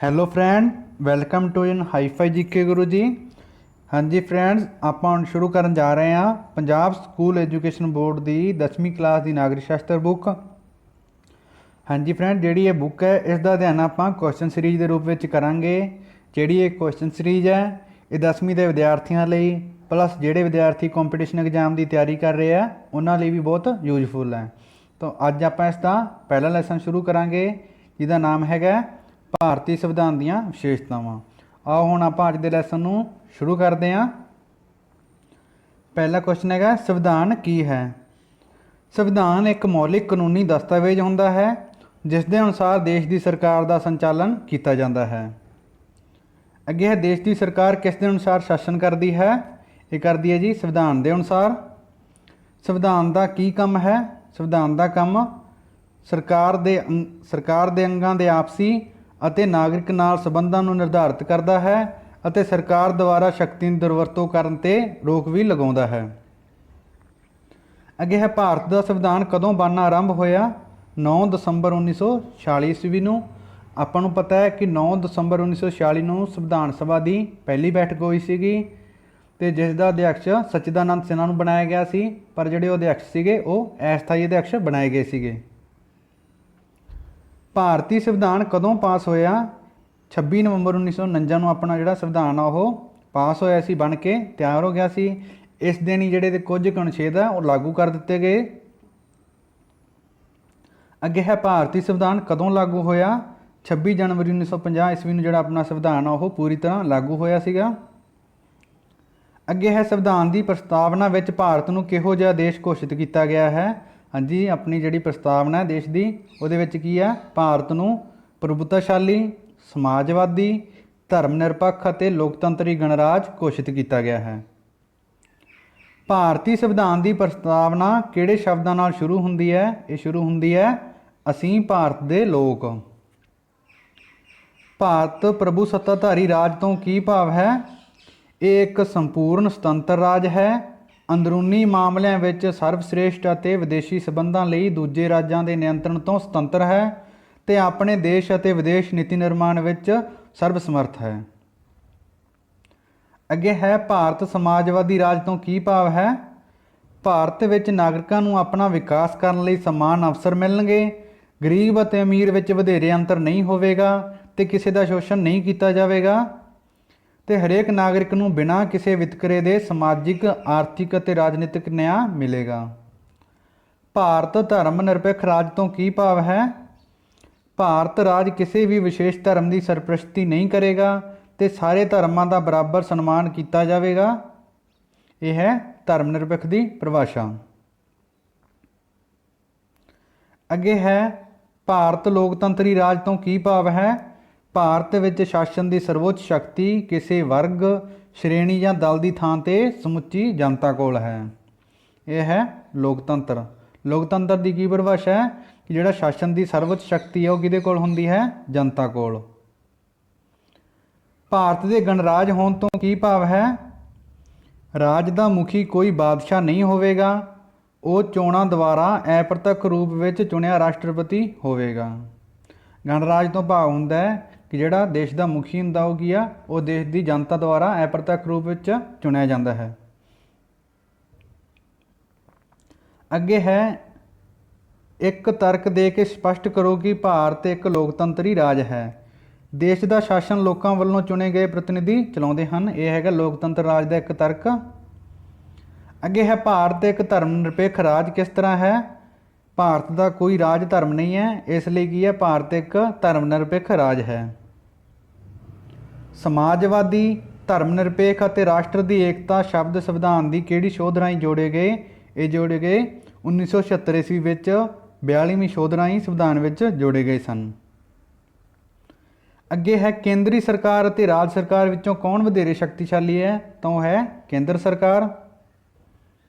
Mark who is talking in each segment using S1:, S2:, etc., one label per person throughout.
S1: Hello friend, welcome to in HiFi GK Guru ji. ਹਾਂਜੀ friends, ਆਪਾਂ ਹੁਣ ਸ਼ੁਰੂ ਕਰਨ ਜਾ ਰਹੇ ਹਾਂ ਪੰਜਾਬ ਸਕੂਲ ਐਜੂਕੇਸ਼ਨ ਬੋਰਡ ਦੀ 10ਵੀਂ ਕਲਾਸ ਦੀ ਨਾਗਰਿਕ ਸ਼ਾਸਤਰ ਬੁੱਕ। ਹਾਂਜੀ ਫਰੈਂਡ, ਜਿਹੜੀ ਇਹ ਬੁੱਕ ਹੈ ਇਸ ਦਾ ਅਧਿਐਨ ਆਪਾਂ ਕੁਐਸਚਨ ਸੀਰੀਜ਼ ਦੇ ਰੂਪ ਵਿੱਚ ਕਰਾਂਗੇ। ਜਿਹੜੀ ਇਹ ਕੁਐਸਚਨ ਸੀਰੀਜ਼ ਹੈ ਇਹ 10ਵੀਂ ਦੇ ਵਿਦਿਆਰਥੀਆਂ ਲਈ ਪਲੱਸ ਜਿਹੜੇ ਵਿਦਿਆਰਥੀ ਕੰਪੀਟੀਸ਼ਨ ਐਗਜ਼ਾਮ ਦੀ ਤਿਆਰੀ ਕਰ ਰਹੇ ਆ ਉਹਨਾਂ ਲਈ ਵੀ ਬਹੁਤ ਯੂਜ਼ਫੁਲ ਹੈ। ਤਾਂ ਅੱਜ ਆਪਾਂ ਇਸ ਦਾ ਪਹਿਲਾ ਲੈਸਨ ਸ਼ੁਰੂ ਕਰਾਂਗੇ ਜਿਹਦਾ ਨਾਮ ਹੈਗਾ ਭਾਰਤੀ ਸੰਵਿਧਾਨ ਦੀਆਂ ਵਿਸ਼ੇਸ਼ਤਾਵਾਂ। ਆਓ ਹੁਣ ਆਪਾਂ ਅੱਜ ਦੇ ਲੈਸਨ ਨੂੰ ਸ਼ੁਰੂ ਕਰਦੇ ਹਾਂ। ਪਹਿਲਾ ਕੁਐਸਚਨ ਹੈਗਾ, ਸੰਵਿਧਾਨ ਕੀ ਹੈ? ਸੰਵਿਧਾਨ ਇੱਕ ਮੌਲਿਕ ਕਾਨੂੰਨੀ ਦਸਤਾਵੇਜ਼ ਹੁੰਦਾ ਹੈ ਜਿਸ ਦੇ ਅਨੁਸਾਰ ਦੇਸ਼ ਦੀ ਸਰਕਾਰ ਦਾ ਸੰਚਾਲਨ ਕੀਤਾ ਜਾਂਦਾ ਹੈ। ਅੱਗੇ ਹੈ, ਦੇਸ਼ ਦੀ ਸਰਕਾਰ ਕਿਸ ਦੇ ਅਨੁਸਾਰ ਸ਼ਾਸਨ ਕਰਦੀ ਹੈ? ਇਹ ਕਰਦੀ ਹੈ ਜੀ ਸੰਵਿਧਾਨ ਦੇ ਅਨੁਸਾਰ। ਸੰਵਿਧਾਨ ਦਾ ਕੀ ਕੰਮ ਹੈ? ਸੰਵਿਧਾਨ ਦਾ ਕੰਮ ਸਰਕਾਰ ਦੇ ਅੰਗਾਂ ਦੇ ਆਪਸੀ ਅਤੇ ਨਾਗਰਿਕ ਨਾਲ ਸੰਬੰਧਾਂ ਨੂੰ ਨਿਰਧਾਰਿਤ ਕਰਦਾ ਹੈ ਅਤੇ ਸਰਕਾਰ ਦੁਆਰਾ ਸ਼ਕਤੀ ਦੀ ਦੁਰਵਰਤੋਂ ਕਰਨ 'ਤੇ ਰੋਕ ਵੀ ਲਗਾਉਂਦਾ ਹੈ। ਅੱਗੇ ਹੈ, ਭਾਰਤ ਦਾ ਸੰਵਿਧਾਨ ਕਦੋਂ ਬਣਨਾ ਆਰੰਭ ਹੋਇਆ? 9 ਦਸੰਬਰ 1946 ਈਸਵੀ ਨੂੰ। ਆਪਾਂ ਨੂੰ ਪਤਾ ਹੈ ਕਿ 9 ਦਸੰਬਰ 1946 ਨੂੰ ਸੰਵਿਧਾਨ ਸਭਾ ਦੀ ਪਹਿਲੀ ਬੈਠਕ ਹੋਈ ਸੀਗੀ ਅਤੇ ਜਿਸ ਦਾ ਅਧਿਅਕਸ਼ ਸਚਿਦਾਨੰਦ ਸਿਨਹਾ ਨੂੰ ਬਣਾਇਆ ਗਿਆ ਸੀ, ਪਰ ਜਿਹੜੇ ਉਹ ਅਧਿਅਕਸ਼ ਸੀਗੇ ਉਹ ਅਸਥਾਈ ਅਧਿਅਕਸ਼ ਬਣਾਏ ਗਏ ਸੀਗੇ। ਭਾਰਤੀ ਸੰਵਿਧਾਨ ਕਦੋਂ ਪਾਸ ਹੋਇਆ? 26 ਨਵੰਬਰ 1949 ਨੂੰ ਆਪਣਾ ਜਿਹੜਾ ਸੰਵਿਧਾਨ ਆ ਉਹ ਪਾਸ ਹੋਇਆ ਸੀ, ਬਣ ਕੇ ਤਿਆਰ ਹੋ ਗਿਆ ਸੀ। ਇਸ ਦਿਨ ਹੀ ਜਿਹੜੇ ਕੁਝ ਅਨੁਛੇਦ ਆ ਉਹ ਲਾਗੂ ਕਰ ਦਿੱਤੇ ਗਏ। ਅੱਗੇ ਹੈ, ਭਾਰਤੀ ਸੰਵਿਧਾਨ ਕਦੋਂ ਲਾਗੂ ਹੋਇਆ? 26 ਜਨਵਰੀ 1950 ਈਸਵੀ ਨੂੰ ਜਿਹੜਾ ਆਪਣਾ ਸੰਵਿਧਾਨ ਆ ਉਹ ਪੂਰੀ ਤਰ੍ਹਾਂ ਲਾਗੂ ਹੋਇਆ ਸੀਗਾ। ਅੱਗੇ ਹੈ, ਸੰਵਿਧਾਨ ਦੀ ਪ੍ਰਸਤਾਵਨਾ ਵਿੱਚ ਭਾਰਤ ਨੂੰ ਕਿਹੋ ਜਿਹਾ ਦੇਸ਼ ਘੋਸ਼ਿਤ ਕੀਤਾ ਗਿਆ ਹੈ? ਹਾਂਜੀ, ਆਪਣੀ ਜਿਹੜੀ ਪ੍ਰਸਤਾਵਨਾ ਹੈ ਦੇਸ਼ ਦੀ ਉਹਦੇ ਵਿੱਚ ਕੀ ਹੈ? ਭਾਰਤ ਨੂੰ ਪ੍ਰਭੁਤਾਸ਼ਾਲੀ, ਸਮਾਜਵਾਦੀ, ਧਰਮ ਨਿਰਪੱਖ ਅਤੇ ਲੋਕਤੰਤਰੀ ਗਣਰਾਜ ਘੋਸ਼ਿਤ ਕੀਤਾ ਗਿਆ ਹੈ। ਭਾਰਤੀ ਸੰਵਿਧਾਨ ਦੀ ਪ੍ਰਸਤਾਵਨਾ ਕਿਹੜੇ ਸ਼ਬਦਾਂ ਨਾਲ ਸ਼ੁਰੂ ਹੁੰਦੀ ਹੈ? ਇਹ ਸ਼ੁਰੂ ਹੁੰਦੀ ਹੈ, ਅਸੀਂ ਭਾਰਤ ਦੇ ਲੋਕ। ਭਾਰਤ ਪ੍ਰਭੂ ਸੱਤਾਧਾਰੀ ਰਾਜ ਤੋਂ ਕੀ ਭਾਵ ਹੈ? ਇਹ ਇੱਕ ਸੰਪੂਰਨ ਸੁਤੰਤਰ ਰਾਜ ਹੈ। ਅੰਦਰੂਨੀ ਮਾਮਲਿਆਂ ਵਿੱਚ ਸਰਵਸ਼੍ਰੇਸ਼ਟ ਅਤੇ ਵਿਦੇਸ਼ੀ ਸਬੰਧਾਂ ਲਈ ਦੂਜੇ ਰਾਜਾਂ ਦੇ ਨਿਯੰਤਰਣ ਤੋਂ ਸੁਤੰਤਰ ਹੈ ਅਤੇ ਆਪਣੇ ਦੇਸ਼ ਅਤੇ ਵਿਦੇਸ਼ ਨੀਤੀ ਨਿਰਮਾਣ ਵਿੱਚ ਸਰਬਸਮਰਥ ਹੈ। ਅੱਗੇ ਹੈ, ਭਾਰਤ ਸਮਾਜਵਾਦੀ ਰਾਜ ਤੋਂ ਕੀ ਭਾਵ ਹੈ? ਭਾਰਤ ਵਿੱਚ ਨਾਗਰਿਕਾਂ ਨੂੰ ਆਪਣਾ ਵਿਕਾਸ ਕਰਨ ਲਈ ਸਮਾਨ ਅਵਸਰ ਮਿਲਣਗੇ, ਗਰੀਬ ਅਤੇ ਅਮੀਰ ਵਿੱਚ ਵਧੇਰੇ ਅੰਤਰ ਨਹੀਂ ਹੋਵੇਗਾ ਅਤੇ ਕਿਸੇ ਦਾ ਸ਼ੋਸ਼ਣ ਨਹੀਂ ਕੀਤਾ ਜਾਵੇਗਾ ਅਤੇ ਹਰੇਕ ਨਾਗਰਿਕ ਨੂੰ ਬਿਨਾਂ ਕਿਸੇ ਵਿਤਕਰੇ ਦੇ ਸਮਾਜਿਕ, ਆਰਥਿਕ ਅਤੇ ਰਾਜਨੀਤਿਕ ਨਿਆਂ ਮਿਲੇਗਾ। ਭਾਰਤ ਧਰਮ ਨਿਰਪੱਖ ਰਾਜ ਤੋਂ ਕੀ ਭਾਵ ਹੈ? ਭਾਰਤ ਰਾਜ ਕਿਸੇ ਵੀ ਵਿਸ਼ੇਸ਼ ਧਰਮ ਦੀ ਸਰਪ੍ਰਸਤੀ ਨਹੀਂ ਕਰੇਗਾ ਅਤੇ ਸਾਰੇ ਧਰਮਾਂ ਦਾ ਬਰਾਬਰ ਸਨਮਾਨ ਕੀਤਾ ਜਾਵੇਗਾ। ਇਹ ਹੈ ਧਰਮ ਨਿਰਪੱਖ ਦੀ ਪਰਿਭਾਸ਼ਾ। ਅੱਗੇ ਹੈ, ਭਾਰਤ ਲੋਕਤੰਤਰੀ ਰਾਜ ਤੋਂ ਕੀ ਭਾਵ ਹੈ? ਭਾਰਤ ਵਿੱਚ ਸ਼ਾਸਨ ਦੀ ਸਰਵਉੱਚ ਸ਼ਕਤੀ ਕਿਸੇ ਵਰਗ, ਸ਼੍ਰੇਣੀ ਜਾਂ ਦਲ ਦੀ ਥਾਂ 'ਤੇ ਸਮੁੱਚੀ ਜਨਤਾ ਕੋਲ ਹੈ। ਇਹ ਹੈ ਲੋਕਤੰਤਰ। ਲੋਕਤੰਤਰ ਦੀ ਕੀ ਪਰਿਭਾਸ਼ਾ ਹੈ ਕਿ ਜਿਹੜਾ ਸ਼ਾਸਨ ਦੀ ਸਰਵਉੱਚ ਸ਼ਕਤੀ ਹੈ ਉਹ ਕਿਹਦੇ ਕੋਲ ਹੁੰਦੀ ਹੈ? ਜਨਤਾ ਕੋਲ। ਭਾਰਤ ਦੇ ਗਣਰਾਜ ਹੋਣ ਤੋਂ ਕੀ ਭਾਵ ਹੈ? ਰਾਜ ਦਾ ਮੁਖੀ ਕੋਈ ਬਾਦਸ਼ਾਹ ਨਹੀਂ ਹੋਵੇਗਾ, ਉਹ ਚੋਣਾਂ ਦੁਆਰਾ ਅਪ੍ਰਤੱਖ ਰੂਪ ਵਿੱਚ ਚੁਣਿਆ ਰਾਸ਼ਟਰਪਤੀ ਹੋਵੇਗਾ। ਗਣਰਾਜ ਤੋਂ ਭਾਵ ਹੁੰਦਾ ਹੈ ਕਿ ਜਿਹੜਾ ਦੇਸ਼ ਦਾ ਮੁਖੀ ਹੁੰਦਾ ਉਹ ਕੀ ਆ? ਉਹ ਦੇਸ਼ ਦੀ ਜਨਤਾ ਦੁਆਰਾ ਅਪ੍ਰਤੱਖ ਰੂਪ ਵਿੱਚ ਚੁਣਿਆ ਜਾਂਦਾ ਹੈ। ਅੱਗੇ ਹੈ, ਇੱਕ ਤਰਕ ਦੇ ਕੇ ਸਪਸ਼ਟ ਕਰੋ ਕਿ ਭਾਰਤ ਇੱਕ ਲੋਕਤੰਤਰੀ ਰਾਜ ਹੈ। ਦੇਸ਼ ਦਾ ਸ਼ਾਸਨ ਲੋਕਾਂ ਵੱਲੋਂ ਚੁਣੇ ਗਏ ਪ੍ਰਤੀਨਿਧੀ ਚਲਾਉਂਦੇ ਹਨ। ਇਹ ਹੈਗਾ ਲੋਕਤੰਤਰ ਰਾਜ ਦਾ ਇੱਕ ਤਰਕ। ਅੱਗੇ ਹੈ, ਭਾਰਤ ਇੱਕ ਧਰਮ ਨਿਰਪੇਖ ਰਾਜ ਕਿਸ ਤਰ੍ਹਾਂ ਹੈ? ਭਾਰਤ ਦਾ ਕੋਈ ਰਾਜ ਧਰਮ ਨਹੀਂ ਹੈ, ਇਸ ਲਈ ਕੀ ਹੈ? ਭਾਰਤ ਇੱਕ ਧਰਮ ਨਿਰਪੇਖ ਰਾਜ ਹੈ। ਸਮਾਜਵਾਦੀ, ਧਰਮ ਨਿਰਪੇਖ ਅਤੇ ਰਾਸ਼ਟਰ ਦੀ ਏਕਤਾ ਸ਼ਬਦ ਸੰਵਿਧਾਨ ਦੀ ਕਿਹੜੀ ਸੋਧ ਰਾਹੀਂ ਜੋੜੇ ਗਏ? ਇਹ ਜੋੜੇ ਗਏ 1976 ਈਸਵੀ ਵਿੱਚ 42ਵੀਂ ਸੋਧ ਰਾਹੀਂ ਸੰਵਿਧਾਨ ਵਿੱਚ ਜੋੜੇ ਗਏ ਸਨ। ਅੱਗੇ ਹੈ, ਕੇਂਦਰੀ ਸਰਕਾਰ ਅਤੇ ਰਾਜ ਸਰਕਾਰ ਵਿੱਚੋਂ ਕੌਣ ਵਧੇਰੇ ਸ਼ਕਤੀਸ਼ਾਲੀ ਹੈ? ਤਾਂ ਉਹ ਹੈ ਕੇਂਦਰ ਸਰਕਾਰ।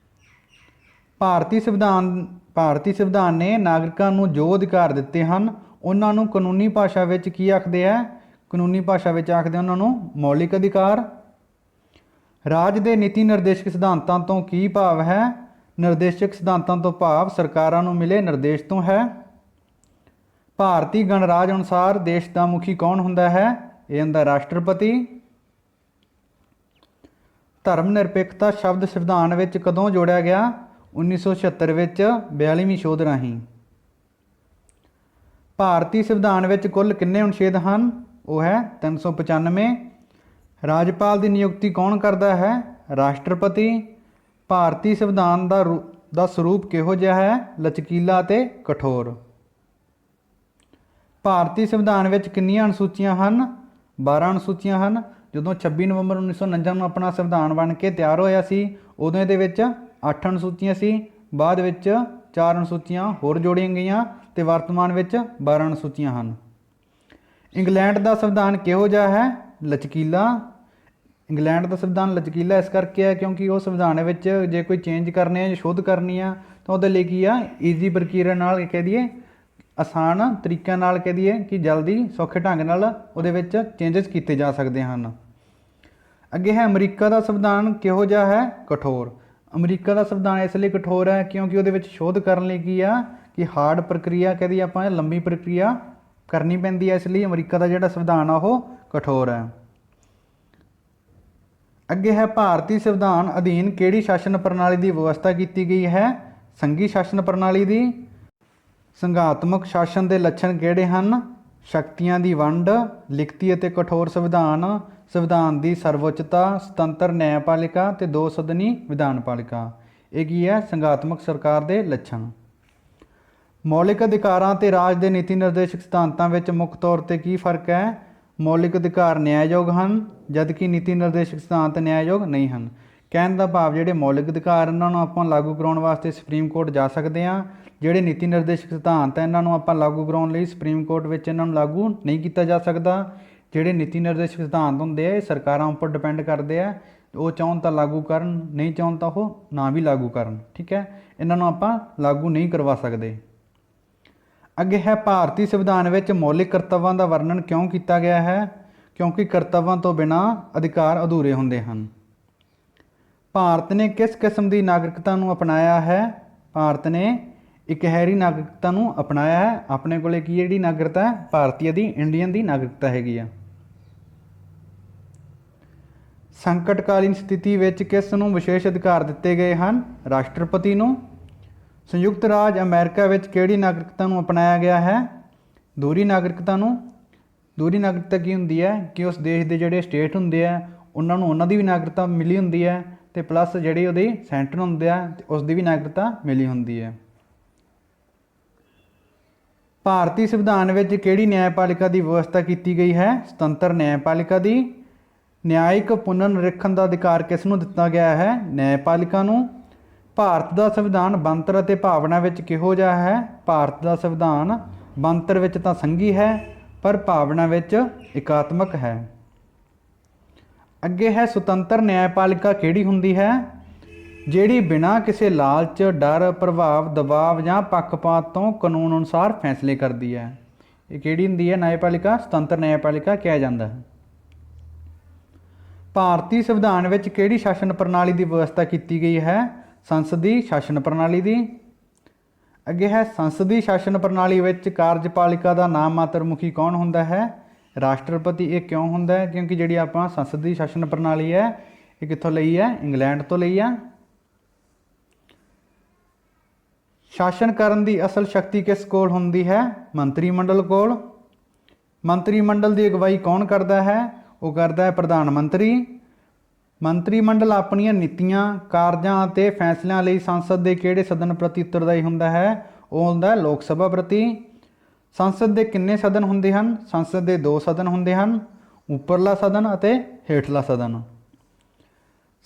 S1: ਭਾਰਤੀ ਸੰਵਿਧਾਨ ਨੇ ਨਾਗਰਿਕਾਂ ਨੂੰ ਜੋ ਅਧਿਕਾਰ ਦਿੱਤੇ ਹਨ ਉਹਨਾਂ ਨੂੰ ਕਾਨੂੰਨੀ ਭਾਸ਼ਾ ਵਿੱਚ ਕੀ ਆਖਦੇ ਹੈ? ਕਾਨੂੰਨੀ ਭਾਸ਼ਾ ਵਿੱਚ ਆਖਦੇ ਉਹਨਾਂ ਨੂੰ ਮੌਲਿਕ ਅਧਿਕਾਰ। ਰਾਜ ਦੇ ਨੀਤੀ ਨਿਰਦੇਸ਼ਕ ਸਿਧਾਂਤਾਂ ਤੋਂ ਕੀ ਭਾਵ ਹੈ? ਨਿਰਦੇਸ਼ਕ ਸਿਧਾਂਤਾਂ ਤੋਂ ਭਾਵ ਸਰਕਾਰਾਂ ਨੂੰ ਮਿਲੇ ਨਿਰਦੇਸ਼ ਤੋਂ ਹੈ। ਭਾਰਤੀ ਗਣਰਾਜ ਅਨੁਸਾਰ ਦੇਸ਼ ਦਾ ਮੁਖੀ ਕੌਣ ਹੁੰਦਾ ਹੈ? ਇਹ ਹੁੰਦਾ ਰਾਸ਼ਟਰਪਤੀ। ਧਰਮ ਨਿਰਪੇਖਤਾ ਸ਼ਬਦ ਸੰਵਿਧਾਨ ਵਿੱਚ ਕਦੋਂ ਜੋੜਿਆ ਗਿਆ? 1976 ਵਿੱਚ 42ਵੀਂ ਸ਼ੋਧ ਰਾਹੀਂ। ਭਾਰਤੀ ਸੰਵਿਧਾਨ ਵਿੱਚ ਕੁੱਲ ਕਿੰਨੇ ਅਨੁਛੇਦ ਹਨ? ਉਹ ਹੈ 395। ਰਾਜਪਾਲ ਦੀ ਨਿਯੁਕਤੀ ਕੌਣ ਕਰਦਾ ਹੈ? ਰਾਸ਼ਟਰਪਤੀ। ਭਾਰਤੀ ਸੰਵਿਧਾਨ ਦਾ ਸਰੂਪ ਕਿਹੋ ਜਿਹਾ ਹੈ? ਲਚਕੀਲਾ ਅਤੇ ਕਠੋਰ। ਭਾਰਤੀ ਸੰਵਿਧਾਨ ਵਿੱਚ ਕਿੰਨੀਆਂ ਅਨੁਸੂਚੀਆਂ ਹਨ? 12 ਅਨੁਸੂਚੀਆਂ ਹਨ। ਜਦੋਂ 26 ਨਵੰਬਰ 1949 ਨੂੰ ਆਪਣਾ ਸੰਵਿਧਾਨ ਬਣ ਕੇ ਤਿਆਰ ਹੋਇਆ ਸੀ ਉਦੋਂ ਇਹਦੇ ਵਿੱਚ 8 ਅਨੁਸੂਚੀਆਂ ਸੀ, ਬਾਅਦ ਵਿੱਚ 4 ਅਨੁਸੂਚੀਆਂ ਹੋਰ ਜੋੜੀਆਂ ਗਈਆਂ ਅਤੇ ਵਰਤਮਾਨ ਵਿੱਚ 12 ਅਨੁਸੂਚੀਆਂ ਹਨ। ਇੰਗਲੈਂਡ ਦਾ ਸੰਵਿਧਾਨ ਕਿਹੋ ਜਿਹਾ ਹੈ? ਲਚਕੀਲਾ। ਇੰਗਲੈਂਡ ਦਾ ਸੰਵਿਧਾਨ ਲਚਕੀਲਾ ਇਸ ਕਰਕੇ ਹੈ ਕਿਉਂਕਿ ਉਹ ਸੰਵਿਧਾਨ ਵਿੱਚ ਜੇ ਕੋਈ ਚੇਂਜ ਕਰਨੇ ਆ ਜਾਂ ਸ਼ੋਧ ਕਰਨੀ ਆ ਤਾਂ ਉਹਦੇ ਲਈ ਕੀ ਆ, ਈਜ਼ੀ ਪ੍ਰਕਿਰਿਆ ਨਾਲ ਕਹਿ ਦਈਏ, ਆਸਾਨ ਤਰੀਕਿਆਂ ਨਾਲ ਕਹਿ ਦਈਏ ਕਿ ਜਲਦੀ ਸੌਖੇ ਢੰਗ ਨਾਲ ਉਹਦੇ ਵਿੱਚ ਚੇਂਜਸ ਕੀਤੇ ਜਾ ਸਕਦੇ ਹਨ। ਅੱਗੇ ਹੈ ਅਮਰੀਕਾ ਦਾ ਸੰਵਿਧਾਨ ਕਿਹੋ ਜਿਹਾ ਹੈ? ਕਠੋਰ। ਅਮਰੀਕਾ ਦਾ ਸੰਵਿਧਾਨ ਇਸ ਲਈ ਕਠੋਰ ਹੈ ਕਿਉਂਕਿ ਉਹਦੇ ਵਿੱਚ ਸ਼ੋਧ ਕਰਨ ਲਈ ਕੀ ਆ ਕਿ ਹਾਰਡ ਪ੍ਰਕਿਰਿਆ ਕਹਿ ਦਈਏ ਆਪਾਂ, ਲੰਬੀ ਪ੍ਰਕਿਰਿਆ ਕਰਨੀ ਪੈਂਦੀ ਹੈ, ਇਸ ਲਈ ਅਮਰੀਕਾ ਦਾ ਜਿਹੜਾ ਸੰਵਿਧਾਨ ਆ ਉਹ ਕਠੋਰ ਹੈ। ਅੱਗੇ ਹੈ ਭਾਰਤੀ ਸੰਵਿਧਾਨ ਅਧੀਨ ਕਿਹੜੀ ਸ਼ਾਸਨ ਪ੍ਰਣਾਲੀ ਦੀ ਵਿਵਸਥਾ ਕੀਤੀ ਗਈ ਹੈ? ਸੰਘੀ ਸ਼ਾਸਨ ਪ੍ਰਣਾਲੀ ਦੀ। ਸੰਘਾਤਮਕ ਸ਼ਾਸਨ ਦੇ ਲੱਛਣ ਕਿਹੜੇ ਹਨ? ਸ਼ਕਤੀਆਂ ਦੀ ਵੰਡ, ਲਿਖਤੀ ਅਤੇ ਕਠੋਰ ਸੰਵਿਧਾਨ, ਸੰਵਿਧਾਨ ਦੀ ਸਰਵਉੱਚਤਾ, ਸੁਤੰਤਰ ਨਿਆਂਪਾਲਿਕਾ ਅਤੇ ਦੋ ਸਦਨੀ ਵਿਧਾਨਪਾਲਿਕਾ। ਇਹ ਕੀ ਹੈ? ਸੰਘਾਤਮਕ ਸਰਕਾਰ ਦੇ ਲੱਛਣ। ਮੌਲਿਕ ਅਧਿਕਾਰਾਂ ਅਤੇ ਰਾਜ ਦੇ ਨੀਤੀ ਨਿਰਦੇਸ਼ਕ ਸਿਧਾਂਤਾਂ ਵਿੱਚ ਮੁੱਖ ਤੌਰ 'ਤੇ ਕੀ ਫਰਕ ਹੈ? ਮੌਲਿਕ ਅਧਿਕਾਰ ਨਿਆਂਯੋਗ ਹਨ ਜਦਕਿ ਨੀਤੀ ਨਿਰਦੇਸ਼ਕ ਸਿਧਾਂਤ ਨਿਆਂਯੋਗ ਨਹੀਂ ਹਨ। ਕਹਿਣ ਦਾ ਭਾਵ ਜਿਹੜੇ ਮੌਲਿਕ ਅਧਿਕਾਰ ਇਹਨਾਂ ਨੂੰ ਆਪਾਂ ਲਾਗੂ ਕਰਾਉਣ ਵਾਸਤੇ ਸੁਪਰੀਮ ਕੋਰਟ ਜਾ ਸਕਦੇ ਹਾਂ, ਜਿਹੜੇ ਨੀਤੀ ਨਿਰਦੇਸ਼ਕ ਸਿਧਾਂਤ ਹੈ ਇਹਨਾਂ ਨੂੰ ਆਪਾਂ ਲਾਗੂ ਕਰਾਉਣ ਲਈ ਸੁਪਰੀਮ ਕੋਰਟ ਵਿੱਚ ਇਹਨਾਂ ਨੂੰ ਲਾਗੂ ਨਹੀਂ ਕੀਤਾ ਜਾ ਸਕਦਾ। ਜਿਹੜੇ ਨੀਤੀ ਨਿਰਦੇਸ਼ਕ ਸਿਧਾਂਤ ਹੁੰਦੇ ਆ ਇਹ ਸਰਕਾਰਾਂ ਉੱਪਰ ਡਿਪੈਂਡ ਕਰਦੇ ਆ, ਉਹ ਚਾਹੁਣ ਤਾਂ ਲਾਗੂ ਕਰਨ, ਨਹੀਂ ਚਾਹੁਣ ਤਾਂ ਉਹ ਨਾ ਵੀ ਲਾਗੂ ਕਰਨ। ਠੀਕ ਹੈ, ਇਹਨਾਂ ਨੂੰ ਆਪਾਂ ਲਾਗੂ ਨਹੀਂ ਕਰਵਾ ਸਕਦੇ। ਅੱਗੇ ਹੈ ਭਾਰਤੀ ਸੰਵਿਧਾਨ ਵਿੱਚ ਮੌਲਿਕ ਕਰਤੱਵਾਂ ਦਾ ਵਰਣਨ ਕਿਉਂ ਕੀਤਾ ਗਿਆ ਹੈ? ਕਿਉਂਕਿ ਕਰਤੱਵਾਂ ਤੋਂ ਬਿਨਾਂ ਅਧਿਕਾਰ ਅਧੂਰੇ ਹੁੰਦੇ ਹਨ। ਭਾਰਤ ਨੇ ਕਿਸ ਕਿਸਮ ਦੀ ਨਾਗਰਿਕਤਾ ਨੂੰ ਅਪਣਾਇਆ ਹੈ? ਭਾਰਤ ਨੇ ਇਕਹਿਰੀ ਨਾਗਰਿਕਤਾ ਨੂੰ ਅਪਣਾਇਆ ਹੈ। ਆਪਣੇ ਕੋਲੇ ਕੀ ਜਿਹੜੀ ਨਾਗਰਿਕਤਾ ਹੈ? ਭਾਰਤੀय ਦੀ, ਇੰਡੀਅਨ ਦੀ ਨਾਗਰਿਕਤਾ ਹੈਗੀ ਆ। ਸੰਕਟਕਾਲੀਨ ਸਥਿਤੀ ਵਿੱਚ ਕਿਸ ਨੂੰ ਵਿਸ਼ੇਸ਼ ਅਧਿਕਾਰ ਦਿੱਤੇ ਗਏ ਹਨ? ਰਾਸ਼ਟਰਪਤੀ ਨੂੰ। ਸੰਯੁਕਤ ਰਾਜ ਅਮਰੀਕਾ ਵਿੱਚ ਕਿਹੜੀ ਨਾਗਰਿਕਤਾ ਨੂੰ ਅਪਣਾਇਆ ਗਿਆ ਹੈ? ਦੋਹਰੀ ਨਾਗਰਿਕਤਾ ਨੂੰ। ਦੋਹਰੀ ਨਾਗਰਿਕਤਾ ਕੀ ਹੁੰਦੀ ਹੈ ਕਿ ਉਸ ਦੇਸ਼ ਦੇ ਜਿਹੜੇ ਸਟੇਟ ਹੁੰਦੇ ਆ ਉਹਨਾਂ ਨੂੰ ਉਹਨਾਂ ਦੀ ਵੀ ਨਾਗਰਿਕਤਾ ਮਿਲੀ ਹੁੰਦੀ ਹੈ ਅਤੇ ਪਲੱਸ ਜਿਹੜੀ ਉਹਦੀ ਸੈਂਟਰ ਹੁੰਦੇ ਆ ਉਸ ਦੀ ਵੀ ਨਾਗਰਿਕਤਾ ਮਿਲੀ ਹੁੰਦੀ ਹੈ। ਭਾਰਤੀ ਸੰਵਿਧਾਨ ਵਿੱਚ ਕਿਹੜੀ ਨਿਆਂਪਾਲਿਕਾ ਦੀ ਵਿਵਸਥਾ ਕੀਤੀ ਗਈ ਹੈ? ਸੁਤੰਤਰ ਨਿਆਂਪਾਲਿਕਾ ਦੀ। ਨਿਆਇਕ ਪੁਨਰ ਨਿਰੀਖਣ ਦਾ ਅਧਿਕਾਰ ਕਿਸ ਨੂੰ ਦਿੱਤਾ ਗਿਆ ਹੈ? ਨਿਆਂਪਾਲਿਕਾ ਨੂੰ। ਭਾਰਤ ਦਾ ਸੰਵਿਧਾਨ ਬਣਤਰ ਅਤੇ ਭਾਵਨਾ ਵਿੱਚ ਕਿਹੋ ਜਿਹਾ ਹੈ? ਭਾਰਤ ਦਾ ਸੰਵਿਧਾਨ ਬਣਤਰ ਵਿੱਚ ਤਾਂ ਸੰਘੀ ਹੈ ਪਰ ਭਾਵਨਾ ਵਿੱਚ ਇਕਾਤਮਕ ਹੈ। ਅੱਗੇ ਹੈ ਸੁਤੰਤਰ ਨਿਆਂਪਾਲਿਕਾ ਕਿਹੜੀ ਹੁੰਦੀ ਹੈ? ਜਿਹੜੀ ਬਿਨਾਂ ਕਿਸੇ ਲਾਲਚ, ਡਰ, ਪ੍ਰਭਾਵ, ਦਬਾਅ ਜਾਂ ਪੱਖਪਾਤ ਤੋਂ ਕਾਨੂੰਨ ਅਨੁਸਾਰ ਫੈਸਲੇ ਕਰਦੀ ਹੈ। ਇਹ ਕਿਹੜੀ ਹੁੰਦੀ ਹੈ ਨਿਆਂਪਾਲਿਕਾ? ਸੁਤੰਤਰ ਨਿਆਂਪਾਲਿਕਾ ਕਿਹਾ ਜਾਂਦਾ ਹੈ। ਭਾਰਤੀ ਸੰਵਿਧਾਨ ਵਿੱਚ ਕਿਹੜੀ ਸ਼ਾਸਨ ਪ੍ਰਣਾਲੀ ਦੀ ਵਿਵਸਥਾ ਕੀਤੀ ਗਈ ਹੈ? ਸੰਸਦੀ ਸ਼ਾਸਨ ਪ੍ਰਣਾਲੀ ਦੀ। ਅੱਗੇ ਹੈ ਸੰਸਦੀ ਸ਼ਾਸਨ ਪ੍ਰਣਾਲੀ ਵਿੱਚ ਕਾਰਜਪਾਲਿਕਾ ਦਾ ਨਾਮ ਮਾਤਰ ਮੁਖੀ ਕੌਣ ਹੁੰਦਾ ਹੈ? ਰਾਸ਼ਟਰਪਤੀ। ਇਹ ਕਿਉਂ ਹੁੰਦਾ ਹੈ? ਕਿਉਂਕਿ ਜਿਹੜੀ ਆਪਾਂ ਸੰਸਦੀ ਸ਼ਾਸਨ ਪ੍ਰਣਾਲੀ ਹੈ ਇਹ ਕਿੱਥੋਂ ਲਈ ਹੈ? ਇੰਗਲੈਂਡ ਤੋਂ ਲਈ ਆ। ਸ਼ਾਸਨ ਕਰਨ ਦੀ ਅਸਲ ਸ਼ਕਤੀ ਕਿਸ ਕੋਲ ਹੁੰਦੀ ਹੈ? ਮੰਤਰੀ ਮੰਡਲ ਕੋਲ। ਮੰਤਰੀ ਮੰਡਲ ਦੀ ਅਗਵਾਈ ਕੌਣ ਕਰਦਾ ਹੈ? ਉਹ ਕਰਦਾ ਹੈ ਪ੍ਰਧਾਨ ਮੰਤਰੀ। ਮੰਤਰੀ ਮੰਡਲ ਆਪਣੀਆਂ ਨੀਤੀਆਂ, ਕਾਰਜਾਂ ਅਤੇ ਫੈਸਲਿਆਂ ਲਈ ਸੰਸਦ ਦੇ ਕਿਹੜੇ ਸਦਨ ਪ੍ਰਤੀ ਉੱਤਰਦਾਈ ਹੁੰਦਾ ਹੈ? ਉਹ ਹੁੰਦਾ ਹੈ ਲੋਕ ਸਭਾ ਪ੍ਰਤੀ। ਸੰਸਦ ਦੇ ਕਿੰਨੇ ਸਦਨ ਹੁੰਦੇ ਹਨ? ਸੰਸਦ ਦੇ 2 ਸਦਨ ਹੁੰਦੇ ਹਨ, ਉੱਪਰਲਾ ਸਦਨ ਅਤੇ ਹੇਠਲਾ ਸਦਨ।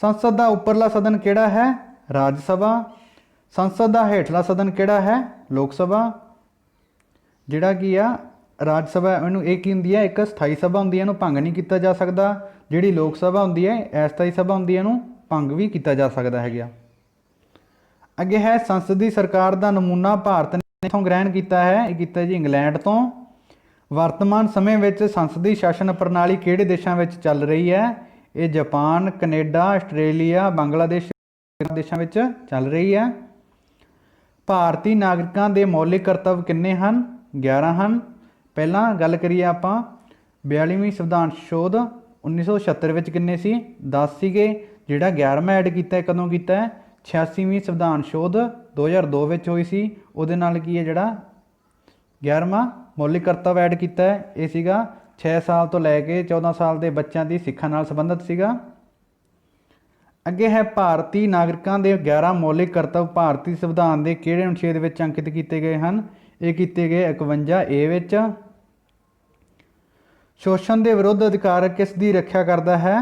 S1: ਸੰਸਦ ਦਾ ਉੱਪਰਲਾ ਸਦਨ ਕਿਹੜਾ ਹੈ? ਰਾਜ ਸਭਾ। ਸੰਸਦ ਦਾ ਹੇਠਲਾ ਸਦਨ ਕਿਹੜਾ ਹੈ? ਲੋਕ ਸਭਾ। ਜਿਹੜਾ ਕੀ ਆ ਰਾਜ ਸਭਾ, ਇਹਨੂੰ ਇਹ ਕੀ ਹੁੰਦੀ ਹੈ? ਇੱਕ ਸਥਾਈ ਸਭਾ ਹੁੰਦੀ ਹੈ, ਇਹਨੂੰ ਭੰਗ ਨਹੀਂ ਕੀਤਾ ਜਾ ਸਕਦਾ। ਜਿਹੜੀ ਲੋਕ ਸਭਾ ਹੁੰਦੀ ਹੈ ਅਸਥਾਈ ਸਭਾ ਹੁੰਦੀ ਹੈ, ਇਹਨੂੰ ਭੰਗ ਵੀ ਕੀਤਾ ਜਾ ਸਕਦਾ ਹੈਗਾ। ਅੱਗੇ ਹੈ ਸੰਸਦੀ ਸਰਕਾਰ ਦਾ ਨਮੂਨਾ ਭਾਰਤ ਨੇ ਇੱਥੋਂ ਗ੍ਰਹਿਣ ਕੀਤਾ ਹੈ? ਇਹ ਕੀਤਾ ਜੀ ਇੰਗਲੈਂਡ ਤੋਂ। ਵਰਤਮਾਨ ਸਮੇਂ ਵਿੱਚ ਸੰਸਦੀ ਸ਼ਾਸਨ ਪ੍ਰਣਾਲੀ ਕਿਹੜੇ ਦੇਸ਼ਾਂ ਵਿੱਚ ਚੱਲ ਰਹੀ ਹੈ? ਇਹ ਜਾਪਾਨ, ਕੈਨੇਡਾ, ਆਸਟ੍ਰੇਲੀਆ, ਬੰਗਲਾਦੇਸ਼ ਦੇਸ਼ਾਂ ਵਿੱਚ ਚੱਲ ਰਹੀ ਹੈ। ਭਾਰਤੀ ਨਾਗਰਿਕਾਂ ਦੇ ਮੌਲਿਕ ਕਰਤੱਵ ਕਿੰਨੇ ਹਨ? 11 ਹਨ। ਪਹਿਲਾਂ ਗੱਲ ਕਰੀਏ ਆਪਾਂ 42ਵੀਂ ਸੰਵਿਧਾਨ ਸੋਧ 1976 ਵਿੱਚ ਕਿੰਨੇ ਸੀ? 10 ਸੀਗੇ। ਜਿਹੜਾ 11ਵਾਂ ਐਡ ਕੀਤਾ ਹੈ ਕਦੋਂ ਕੀਤਾ ਹੈ? 86ਵੀਂ ਸੰਵਿਧਾਨ ਸੋਧ 2002 ਵਿੱਚ ਹੋਈ ਸੀ। ਉਹਦੇ ਨਾਲ ਕੀ ਹੈ ਜਿਹੜਾ 11ਵਾਂ ਮੌਲਿਕ ਕਰਤੱਵ ਐਡ ਕੀਤਾ ਹੈ, ਇਹ ਸੀਗਾ 6 ਸਾਲ ਤੋਂ ਲੈ ਕੇ 14 ਸਾਲ ਦੇ ਬੱਚਿਆਂ ਦੀ ਸਿੱਖਿਆ ਨਾਲ ਸੰਬੰਧਿਤ ਸੀਗਾ। ਅੱਗੇ ਹੈ ਭਾਰਤੀ ਨਾਗਰਿਕਾਂ ਦੇ 11 ਮੌਲਿਕ ਕਰਤੱਵ ਭਾਰਤੀ ਸੰਵਿਧਾਨ ਦੇ ਕਿਹੜੇ ਅਨੁਛੇਦ ਵਿੱਚ ਅੰਕਿਤ ਕੀਤੇ ਗਏ ਹਨ? ਇਹ ਕੀਤੇ ਗਏ 51A ਵਿੱਚ। ਸ਼ੋਸ਼ਣ ਦੇ ਵਿਰੁੱਧ ਅਧਿਕਾਰ ਕਿਸ ਦੀ ਰੱਖਿਆ ਕਰਦਾ ਹੈ?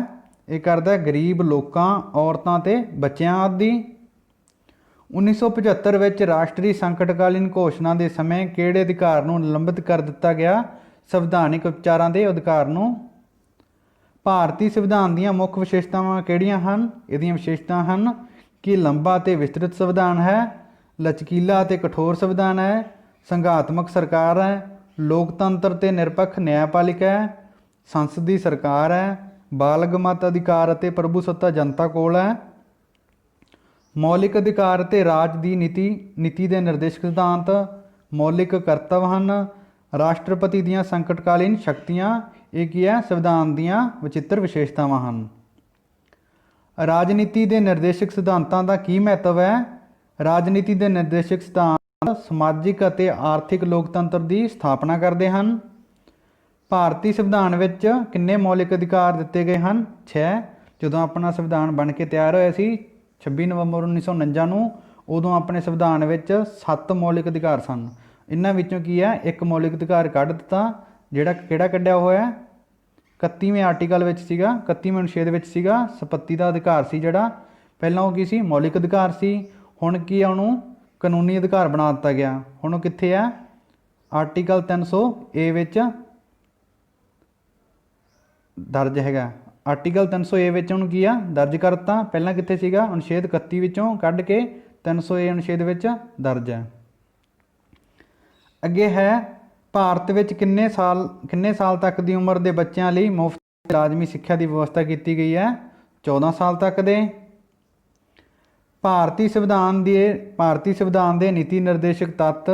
S1: ਇਹ ਕਰਦਾ ਗਰੀਬ ਲੋਕਾਂ, ਔਰਤਾਂ ਤੇ ਬੱਚਿਆਂ ਆਦਿ ਦੀ। 1975 ਵਿੱਚ ਰਾਸ਼ਟਰੀ ਸੰਕਟਕਾਲੀਨ ਘੋਸ਼ਣਾ ਦੇ ਸਮੇਂ ਕਿਹੜੇ ਅਧਿਕਾਰ ਨੂੰ ਨਿਲੰਬਿਤ ਕਰ ਦਿੱਤਾ ਗਿਆ? ਸੰਵਿਧਾਨਿਕ ਉਪਚਾਰਾਂ ਦੇ ਅਧਿਕਾਰ ਨੂੰ। ਭਾਰਤੀ ਸੰਵਿਧਾਨ ਦੀਆਂ ਮੁੱਖ ਵਿਸ਼ੇਸ਼ਤਾਵਾਂ ਕਿਹੜੀਆਂ ਹਨ? ਇਹਦੀਆਂ ਵਿਸ਼ੇਸ਼ਤਾਵਾਂ ਹਨ ਕਿ ਲੰਬਾ ਅਤੇ ਵਿਸਤ੍ਰਿਤ ਸੰਵਿਧਾਨ ਹੈ, ਲਚਕੀਲਾ ਅਤੇ ਕਠੋਰ ਸੰਵਿਧਾਨ ਹੈ, ਸੰਘਾਤਮਕ ਸਰਕਾਰ ਹੈ, ਲੋਕਤੰਤਰ ਤੇ ਨਿਰਪੱਖ ਨਿਆਂਪਾਲਿਕਾ ਹੈ, ਸੰਸਦੀ ਸਰਕਾਰ ਹੈ, ਬਾਲਗ ਮਤ ਅਧਿਕਾਰ ਅਤੇ ਪ੍ਰਭੂਸੱਤਾ ਜਨਤਾ ਕੋਲ ਹੈ, ਮੌਲਿਕ ਅਧਿਕਾਰ ਅਤੇ ਰਾਜ ਦੀ ਨੀਤੀ ਦੇ ਨਿਰਦੇਸ਼ਕ ਸਿਧਾਂਤ, ਮੌਲਿਕ ਕਰਤੱਵ ਹਨ, ਰਾਸ਼ਟਰਪਤੀ ਦੀਆਂ ਸੰਕਟਕਾਲੀਨ ਸ਼ਕਤੀਆਂ। ਇਹ ਕੀ ਹੈ? ਸੰਵਿਧਾਨ ਦੀਆਂ ਵਿਚਿੱਤਰ ਵਿਸ਼ੇਸ਼ਤਾਵਾਂ ਹਨ। ਰਾਜਨੀਤੀ ਦੇ ਨਿਰਦੇਸ਼ਕ ਸਿਧਾਂਤਾਂ ਦਾ ਕੀ ਮਹੱਤਵ ਹੈ? ਰਾਜਨੀਤੀ ਦੇ ਨਿਰਦੇਸ਼ਕ ਸਿਧਾਂਤ ਸਮਾਜਿਕ ਅਤੇ ਆਰਥਿਕ ਲੋਕਤੰਤਰ ਦੀ ਸਥਾਪਨਾ ਕਰਦੇ ਹਨ। ਭਾਰਤੀ ਸੰਵਿਧਾਨ ਵਿੱਚ ਕਿੰਨੇ ਮੌਲਿਕ ਅਧਿਕਾਰ ਦਿੱਤੇ ਗਏ ਹਨ? 6। ਜਦੋਂ ਆਪਣਾ ਸੰਵਿਧਾਨ ਬਣ ਕੇ ਤਿਆਰ ਹੋਇਆ ਸੀ 26 ਨਵੰਬਰ 1949 ਨੂੰ, ਉਦੋਂ ਆਪਣੇ ਸੰਵਿਧਾਨ ਵਿੱਚ 7 ਮੌਲਿਕ ਅਧਿਕਾਰ ਸਨ। ਇਹਨਾਂ ਵਿੱਚੋਂ ਕੀ ਹੈ? ਇੱਕ ਮੌਲਿਕ ਅਧਿਕਾਰ ਕੱਢ ਦਿੱਤਾ, ਜਿਹੜਾ ਕਿਹੜਾ ਕੱਢਿਆ ਹੋਇਆ? 31ਵੇਂ ਆਰਟੀਕਲ ਵਿੱਚ ਸੀਗਾ, 31ਵੇਂ ਅਨੁਛੇਦ ਵਿੱਚ ਸੀਗਾ, ਸੰਪत्ति ਦਾ ਅਧਿਕਾਰ ਸੀ ਜਿਹੜਾ। ਪਹਿਲਾਂ ਉਹ ਕੀ ਸੀ? ਮੌਲਿਕ ਅਧਿਕਾਰ ਸੀ। ਹੁਣ ਕੀ ਆ? ਉਹਨੂੰ ਕਾਨੂੰਨੀ ਅਧਿਕਾਰ ਬਣਾ ਦਿੱਤਾ ਗਿਆ। ਹੁਣ ਉਹ ਕਿੱਥੇ ਹੈ? ਆਰਟੀਕਲ 300A ਵਿੱਚ ਦਰਜ ਹੈਗਾ। ਆਰਟੀਕਲ 300A ਵਿੱਚ ਉਹਨੂੰ ਕੀ ਆ? ਦਰਜ ਕਰਤਾ। ਪਹਿਲਾਂ ਕਿੱਥੇ ਸੀਗਾ? ਅਨੁਛੇਦ 31 ਵਿੱਚੋਂ ਕੱਢ ਕੇ 300A ਅਨੁਛੇਦ ਵਿੱਚ ਦਰਜ ਹੈ। ਅੱਗੇ ਹੈ ਭਾਰਤ ਵਿੱਚ ਕਿੰਨੇ ਸਾਲ ਤੱਕ ਦੀ ਉਮਰ ਦੇ ਬੱਚਿਆਂ ਲਈ ਮੁਫਤ ਲਾਜ਼ਮੀ ਸਿੱਖਿਆ ਦੀ ਵਿਵਸਥਾ ਕੀਤੀ ਗਈ ਹੈ? 14 ਸਾਲ ਤੱਕ ਦੇ। ਭਾਰਤੀ ਸੰਵਿਧਾਨ ਦੇ ਨੀਤੀ ਨਿਰਦੇਸ਼ਕ ਤੱਤ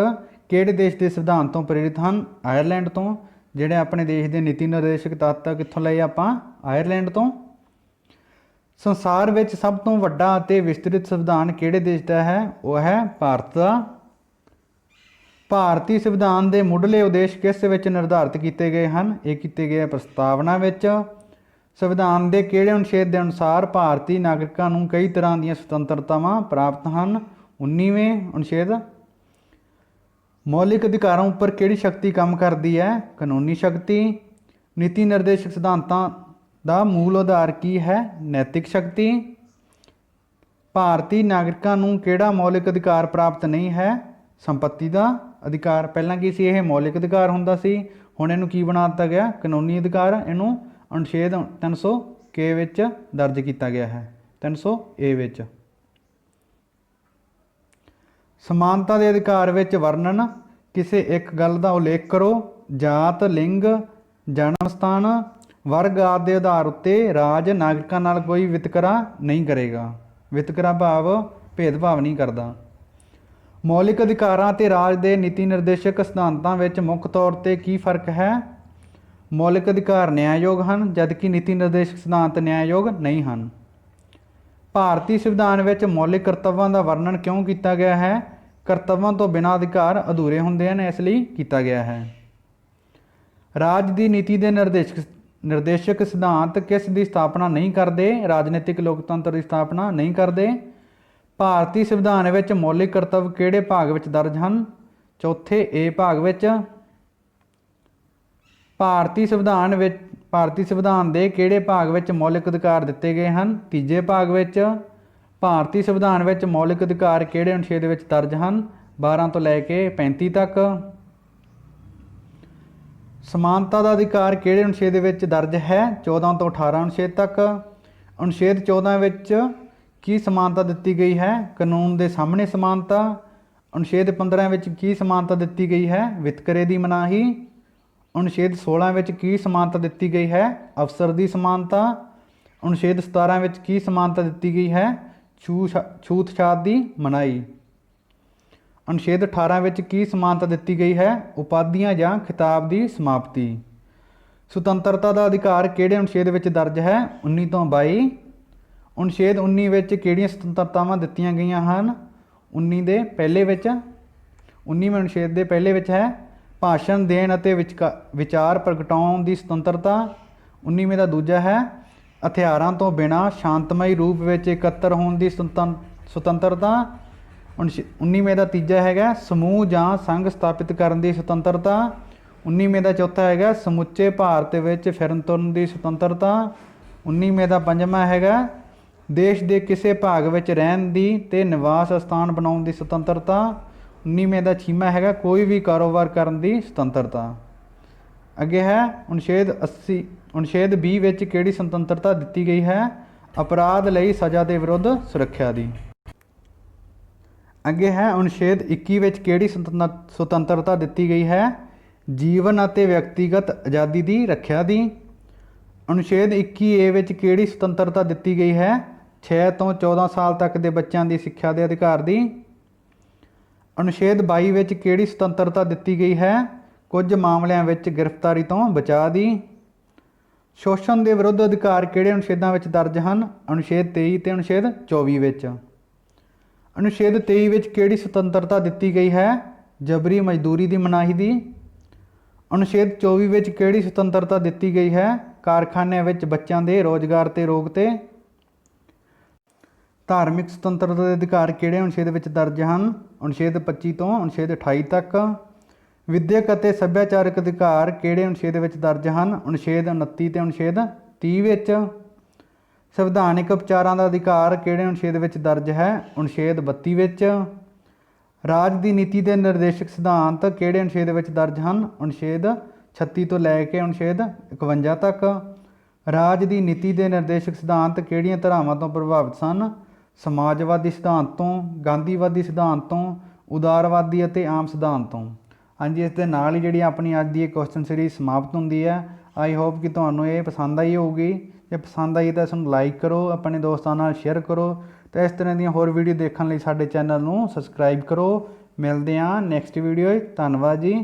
S1: ਕਿਹੜੇ ਦੇਸ਼ ਦੇ ਸੰਵਿਧਾਨ ਤੋਂ ਪ੍ਰੇਰਿਤ ਹਨ? ਆਇਰਲੈਂਡ ਤੋਂ। ਜਿਹੜੇ ਆਪਣੇ ਦੇਸ਼ ਦੇ ਨੀਤੀ ਨਿਰਦੇਸ਼ਕ ਤੱਤ ਕਿੱਥੋਂ ਲਏ ਆਪਾਂ? ਆਇਰਲੈਂਡ ਤੋਂ। ਸੰਸਾਰ ਵਿੱਚ ਸਭ ਤੋਂ ਵੱਡਾ ਅਤੇ ਵਿਸਤ੍ਰਿਤ ਸੰਵਿਧਾਨ ਕਿਹੜੇ ਦੇਸ਼ ਦਾ ਹੈ? ਉਹ ਹੈ ਭਾਰਤ ਦਾ। ਭਾਰਤੀ ਸੰਵਿਧਾਨ ਦੇ ਮੁੱਢਲੇ ਉਦੇਸ਼ ਕਿਸ ਵਿੱਚ ਨਿਰਧਾਰਿਤ ਕੀਤੇ ਗਏ ਹਨ? ਇਹ ਕੀਤੇ ਗਏ ਪ੍ਰਸਤਾਵਨਾ ਵਿੱਚ। ਸੰਵਿਧਾਨ ਦੇ ਕਿਹੜੇ ਅਨੁਛੇਦ ਦੇ ਅਨੁਸਾਰ ਭਾਰਤੀ ਨਾਗਰਿਕਾਂ ਨੂੰ ਕਈ ਤਰ੍ਹਾਂ ਦੀਆਂ ਸੁਤੰਤਰਤਾਵਾਂ ਪ੍ਰਾਪਤ ਹਨ? 19ਵੇਂ ਅਨੁਛੇਦ। ਮੌਲਿਕ ਅਧਿਕਾਰਾਂ ਉੱਪਰ ਕਿਹੜੀ ਸ਼ਕਤੀ ਕੰਮ ਕਰਦੀ ਹੈ? ਕਾਨੂੰਨੀ ਸ਼ਕਤੀ। ਨੀਤੀ ਨਿਰਦੇਸ਼ਕ ਸਿਧਾਂਤਾਂ ਦਾ ਮੂਲ ਆਧਾਰ ਕੀ ਹੈ? ਨੈਤਿਕ ਸ਼ਕਤੀ। ਭਾਰਤੀ ਨਾਗਰਿਕਾਂ ਨੂੰ ਕਿਹੜਾ ਮੌਲਿਕ ਅਧਿਕਾਰ ਪ੍ਰਾਪਤ ਨਹੀਂ ਹੈ? ਸੰਪत्ति ਦਾ ਅਧਿਕਾਰ। ਪਹਿਲਾਂ ਕੀ ਸੀ? ਇਹ ਮੌਲਿਕ ਅਧਿਕਾਰ ਹੁੰਦਾ ਸੀ। ਹੁਣ ਇਹਨੂੰ ਕੀ ਬਣਾ ਦਿੱਤਾ ਗਿਆ? ਕਾਨੂੰਨੀ ਅਧਿਕਾਰ। ਇਹਨੂੰ ਅਨੁਛੇਦ 300K ਵਿੱਚ ਦਰਜ ਕੀਤਾ ਗਿਆ ਹੈ, 300A ਵਿੱਚ। ਸਮਾਨਤਾ ਦੇ ਅਧਿਕਾਰ ਵਿੱਚ ਵਰਣਨ ਕਿਸੇ ਇੱਕ ਗੱਲ ਦਾ ਉਲੇਖ ਕਰੋ। ਜਾਤ, ਲਿੰਗ, ਜਨਮ ਸਥਾਨ, ਵਰਗ ਆਦਿ ਦੇ ਆਧਾਰ ਉੱਤੇ ਰਾਜ ਨਾਗਰਿਕਾਂ ਨਾਲ ਕੋਈ ਵਿਤਕਰਾ ਨਹੀਂ ਕਰੇਗਾ। ਵਿਤਕਰਾ ਭਾਵ ਭੇਦਭਾਵ ਨਹੀਂ ਕਰਦਾ। ਮੌਲਿਕ ਅਧਿਕਾਰਾਂ ਅਤੇ ਰਾਜ ਦੇ ਨੀਤੀ ਨਿਰਦੇਸ਼ਕ ਸਿਧਾਂਤਾਂ ਵਿੱਚ ਮੁੱਖ ਤੌਰ 'ਤੇ ਕੀ ਫਰਕ ਹੈ? ਮੌਲਿਕ ਅਧਿਕਾਰ ਨਿਆਂਯੋਗ ਹਨ, ਜਦਕਿ ਨੀਤੀ ਨਿਰਦੇਸ਼ਕ ਸਿਧਾਂਤ ਨਿਆਂਯੋਗ ਨਹੀਂ ਹਨ। ਭਾਰਤੀ ਸੰਵਿਧਾਨ ਵਿੱਚ ਮੌਲਿਕ ਕਰਤੱਵਾਂ ਦਾ ਵਰਣਨ ਕਿਉਂ ਕੀਤਾ ਗਿਆ ਹੈ? ਕਰਤੱਵਾਂ ਤੋਂ ਬਿਨਾਂ ਅਧਿਕਾਰ ਅਧੂਰੇ ਹੁੰਦੇ ਹਨ, ਇਸ ਲਈ ਕੀਤਾ ਗਿਆ ਹੈ। ਰਾਜ ਦੀ ਨੀਤੀ ਦੇ ਨਿਰਦੇਸ਼ਕ ਸਿਧਾਂਤ ਕਿਸ ਦੀ ਸਥਾਪਨਾ ਨਹੀਂ ਕਰਦੇ? ਰਾਜਨੀਤਿਕ ਲੋਕਤੰਤਰ ਦੀ ਸਥਾਪਨਾ ਨਹੀਂ ਕਰਦੇ। ਭਾਰਤੀ ਸੰਵਿਧਾਨ ਵਿੱਚ ਮੌਲਿਕ ਕਰਤੱਵ ਕਿਹੜੇ ਭਾਗ ਵਿੱਚ ਦਰਜ ਹਨ? ਚੌਥੇ A ਭਾਗ ਵਿੱਚ। ਭਾਰਤੀ ਸੰਵਿਧਾਨ ਦੇ ਕਿਹੜੇ ਭਾਗ ਵਿੱਚ ਮੌਲਿਕ ਅਧਿਕਾਰ ਦਿੱਤੇ ਗਏ ਹਨ? ਤੀਜੇ ਭਾਗ ਵਿੱਚ। ਭਾਰਤੀ ਸੰਵਿਧਾਨ ਵਿੱਚ ਮੌਲਿਕ ਅਧਿਕਾਰ ਕਿਹੜੇ ਅਨੁਛੇਦ ਵਿੱਚ ਦਰਜ ਹਨ? 12 ਤੋਂ ਲੈ ਕੇ 35 ਤੱਕ। ਸਮਾਨਤਾ ਦਾ ਅਧਿਕਾਰ ਕਿਹੜੇ ਅਨੁਛੇਦ ਵਿੱਚ ਦਰਜ ਹੈ? 14 ਤੋਂ 18 ਅਨੁਛੇਦ ਤੱਕ। ਅਨੁਛੇਦ 14 ਵਿੱਚ ਕੀ ਸਮਾਨਤਾ ਦਿੱਤੀ ਗਈ ਹੈ? ਕਾਨੂੰਨ ਦੇ ਸਾਹਮਣੇ ਸਮਾਨਤਾ। ਅਨੁਛੇਦ 15 ਵਿੱਚ ਕੀ ਸਮਾਨਤਾ ਦਿੱਤੀ ਗਈ ਹੈ? ਵਿਤਕਰੇ ਦੀ ਮਨਾਹੀ। ਅਨੁਛੇਦ 16 ਵਿੱਚ ਕੀ ਸਮਾਨਤਾ ਦਿੱਤੀ ਗਈ ਹੈ? ਅਵਸਰ ਦੀ ਸਮਾਨਤਾ। ਅਨੁਛੇਦ 17 ਵਿੱਚ ਕੀ ਸਮਾਨਤਾ ਦਿੱਤੀ ਗਈ ਹੈ? ਛੂਤਛਾਤ ਦੀ ਮਨਾਹੀ। ਅਨੁਛੇਦ 18 ਵਿੱਚ ਕੀ ਸਮਾਨਤਾ ਦਿੱਤੀ ਗਈ ਹੈ? ਉਪਾਧੀਆਂ ਜਾਂ ਖਿਤਾਬ ਦੀ ਸਮਾਪਤੀ। ਸੁਤੰਤਰਤਾ ਦਾ ਅਧਿਕਾਰ ਕਿਹੜੇ ਅਨੁਛੇਦ ਵਿੱਚ ਦਰਜ ਹੈ? 19 ਤੋਂ 22। ਅਨੁਛੇਦ 19 ਵਿੱਚ ਕਿਹੜੀਆਂ ਸੁਤੰਤਰਤਾਵਾਂ ਦਿੱਤੀਆਂ ਗਈਆਂ ਹਨ? 19 ਦੇ ਪਹਿਲੇ ਵਿੱਚ 19ਵੇਂ ਅਨੁਛੇਦ ਦੇ ਪਹਿਲੇ ਵਿੱਚ ਹੈ ਭਾਸ਼ਣ ਦੇਣ ਅਤੇ ਵਿਚਾਰ ਪ੍ਰਗਟਾਉਣ ਦੀ ਸੁਤੰਤਰਤਾ। 19ਵੇਂ ਦਾ ਦੂਜਾ ਹੈ ਹਥਿਆਰਾਂ ਤੋਂ ਬਿਨਾਂ ਸ਼ਾਂਤਮਈ ਰੂਪ ਵਿੱਚ ਇਕੱਤਰ ਹੋਣ ਦੀ ਸੁਤੰਤਰਤਾ। 19ਵੇਂ ਦਾ ਤੀਜਾ ਹੈਗਾ ਸਮੂਹ ਜਾਂ ਸੰਘ ਸਥਾਪਿਤ ਕਰਨ ਦੀ ਸੁਤੰਤਰਤਾ। 19ਵੇਂ ਦਾ ਚੌਥਾ ਹੈਗਾ ਸਮੁੱਚੇ ਭਾਰਤ ਵਿੱਚ ਫਿਰਨ ਤੁਰਨ ਦੀ ਸੁਤੰਤਰਤਾ। 19ਵੇਂ ਦਾ ਪੰਜਵਾਂ ਹੈਗਾ ਦੇਸ਼ ਦੇ ਕਿਸੇ ਭਾਗ ਵਿੱਚ ਰਹਿਣ ਦੀ ਅਤੇ ਨਿਵਾਸ ਸਥਾਨ ਬਣਾਉਣ ਦੀ ਸੁਤੰਤਰਤਾ। 19ਵੇਂ ਦਾ ਛੇਵਾਂ ਹੈਗਾ ਕੋਈ ਵੀ ਕਾਰੋਬਾਰ ਕਰਨ ਦੀ ਸੁਤੰਤਰਤਾ। ਅੱਗੇ ਹੈ ਅਨੁਛੇਦ 80। ਅਨੁਛੇਦ 20 ਵਿੱਚ ਕਿਹੜੀ ਸੁਤੰਤਰਤਾ ਦਿੱਤੀ ਗਈ ਹੈ? ਅਪਰਾਧ ਲਈ ਸਜ਼ਾ ਦੇ ਵਿਰੁੱਧ ਸੁਰੱਖਿਆ ਦੀ। ਅੱਗੇ ਹੈ ਅਨੁਛੇਦ 21 ਵਿੱਚ ਕਿਹੜੀ ਸੁਤੰਤਰਤਾ ਦਿੱਤੀ ਗਈ ਹੈ? ਜੀਵਨ ਅਤੇ ਵਿਅਕਤੀਗਤ ਆਜ਼ਾਦੀ ਦੀ ਰੱਖਿਆ ਦੀ। ਅਨੁਛੇਦ 21A ਵਿੱਚ ਕਿਹੜੀ ਸੁਤੰਤਰਤਾ ਦਿੱਤੀ ਗਈ ਹੈ? 6 ਤੋਂ 14 ਸਾਲ ਤੱਕ ਦੇ ਬੱਚਿਆਂ ਦੀ ਸਿੱਖਿਆ ਦੇ ਅਧਿਕਾਰ ਦੀ। ਅਨੁਛੇਦ 22 ਵਿੱਚ ਕਿਹੜੀ ਸੁਤੰਤਰਤਾ ਦਿੱਤੀ ਗਈ ਹੈ? ਕੁਝ ਮਾਮਲਿਆਂ ਵਿੱਚ ਗ੍ਰਿਫਤਾਰੀ ਤੋਂ ਬਚਾਅ ਦੀ। ਸ਼ੋਸ਼ਣ ਦੇ ਵਿਰੁੱਧ ਅਧਿਕਾਰ ਕਿਹੜੇ ਅਨੁਛੇਦਾਂ ਵਿੱਚ ਦਰਜ ਹਨ? ਅਨੁਛੇਦ 23 ਅਤੇ ਅਨੁਛੇਦ 24 ਵਿੱਚ। ਅਨੁਛੇਦ 23 ਵਿੱਚ ਕਿਹੜੀ ਸੁਤੰਤਰਤਾ ਦਿੱਤੀ ਗਈ ਹੈ? ਜਬਰੀ ਮਜ਼ਦੂਰੀ ਦੀ ਮਨਾਹੀ ਦੀ। ਅਨੁਛੇਦ 24 ਵਿੱਚ ਕਿਹੜੀ ਸੁਤੰਤਰਤਾ ਦਿੱਤੀ ਗਈ ਹੈ? ਕਾਰਖਾਨਿਆਂ ਵਿੱਚ ਬੱਚਿਆਂ ਦੇ ਰੋਜ਼ਗਾਰ ਤੇ ਰੋਕ 'ਤੇ। ਧਾਰਮਿਕ ਸੁਤੰਤਰਤਾ ਦੇ ਅਧਿਕਾਰ ਕਿਹੜੇ ਅਨੁਛੇਦ ਵਿੱਚ ਦਰਜ ਹਨ? ਅਨੁਛੇਦ 25 ਤੋਂ ਅਨੁਛੇਦ 28 ਤੱਕ। ਵਿਦਿਅਕ ਅਤੇ ਸੱਭਿਆਚਾਰਕ ਅਧਿਕਾਰ ਕਿਹੜੇ ਅਨੁਛੇਦ ਵਿੱਚ ਦਰਜ ਹਨ? ਅਨੁਛੇਦ 29 ਤੇ ਅਨੁਛੇਦ 30 ਵਿੱਚ। ਸੰਵਿਧਾਨਿਕ ਉਪਚਾਰਾਂ ਦਾ ਅਧਿਕਾਰ ਕਿਹੜੇ ਅਨੁਛੇਦ ਵਿੱਚ ਦਰਜ ਹੈ? ਅਨੁਛੇਦ 32 ਵਿੱਚ। ਰਾਜ ਦੀ ਨੀਤੀ ਦੇ ਨਿਰਦੇਸ਼ਕ ਸਿਧਾਂਤ ਕਿਹੜੇ ਅਨੁਛੇਦ ਵਿੱਚ ਦਰਜ ਹਨ? ਅਨੁਛੇਦ 36 ਤੋਂ ਲੈ ਕੇ ਅਨੁਛੇਦ 51 ਤੱਕ। ਰਾਜ ਦੀ ਨੀਤੀ ਦੇ ਨਿਰਦੇਸ਼ਕ ਸਿਧਾਂਤ ਕਿਹੜੀਆਂ ਧਾਰਾਵਾਂ ਤੋਂ ਪ੍ਰਭਾਵਿਤ ਸਨ? ਸਮਾਜਵਾਦੀ ਸਿਧਾਂਤ ਤੋਂ, ਗਾਂਧੀਵਾਦੀ ਸਿਧਾਂਤ ਤੋਂ, ਉਦਾਰਵਾਦੀ ਅਤੇ ਆਮ ਸਿਧਾਂਤ ਤੋਂ। ਹਾਂਜੀ, ਇਸ ਦੇ ਨਾਲ ਹੀ ਜਿਹੜੀ ਆਪਣੀ ਅੱਜ ਦੀ ਇਹ ਕੁਐਸਚਨ ਸੀਰੀਜ਼ ਸਮਾਪਤ ਹੁੰਦੀ ਹੈ। ਆਈ ਹੋਪ ਕਿ ਤੁਹਾਨੂੰ ਇਹ ਪਸੰਦ ਆਈ ਹੋਊਗੀ। ਜੇ ਪਸੰਦ ਆਈ ਤਾਂ ਇਸ ਨੂੰ ਲਾਈਕ ਕਰੋ, ਆਪਣੇ ਦੋਸਤਾਂ ਨਾਲ ਸ਼ੇਅਰ ਕਰੋ ਅਤੇ ਇਸ ਤਰ੍ਹਾਂ ਦੀਆਂ ਹੋਰ ਵੀਡੀਓ ਦੇਖਣ ਲਈ ਸਾਡੇ ਚੈਨਲ ਨੂੰ ਸਬਸਕ੍ਰਾਈਬ ਕਰੋ। ਮਿਲਦੇ ਹਾਂ ਨੈਕਸਟ ਵੀਡੀਓ। ਧੰਨਵਾਦ ਜੀ।